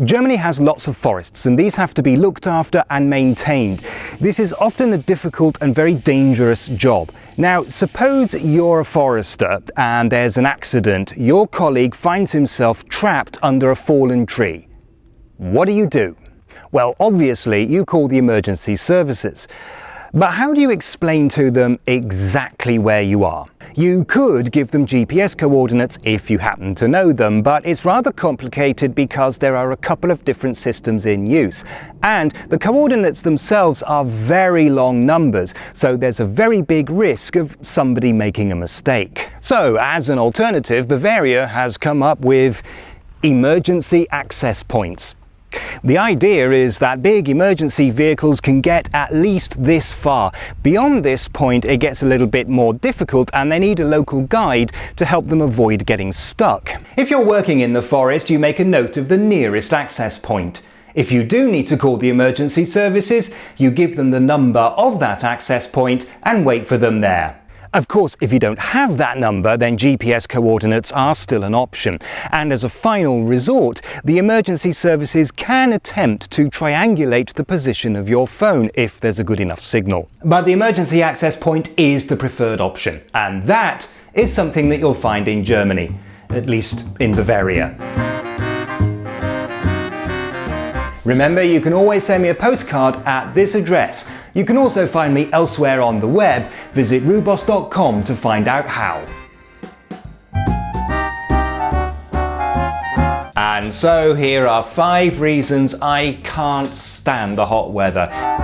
Germany has lots of forests, and these have to be looked after and maintained. This is often a difficult and very dangerous job. Now, suppose you're a forester and there's an accident. Your colleague finds himself trapped under a fallen tree. What do? Well, obviously, you call the emergency services. But how do you explain to them exactly where you are? You could give them GPS coordinates if you happen to know them, but it's rather complicated because there are a couple of different systems in use. And the coordinates themselves are very long numbers, so there's a very big risk of somebody making a mistake. So, as an alternative, Bavaria has come up with emergency access points. The idea is that big emergency vehicles can get at least this far. Beyond this point, it gets a little bit more difficult and they need a local guide to help them avoid getting stuck. If you're working in the forest, you make a note of the nearest access point. If you do need to call the emergency services, you give them the number of that access point and wait for them there. Of course, if you don't have that number, then GPS coordinates are still an option. And as a final resort, the emergency services can attempt to triangulate the position of your phone if there's a good enough signal. But the emergency access point is the preferred option. And that is something that you'll find in Germany, at least in Bavaria. Remember, you can always send me a postcard at this address. You can also find me elsewhere on the web. Visit Rewboss.com to find out how. And so here are 5 reasons I can't stand the hot weather.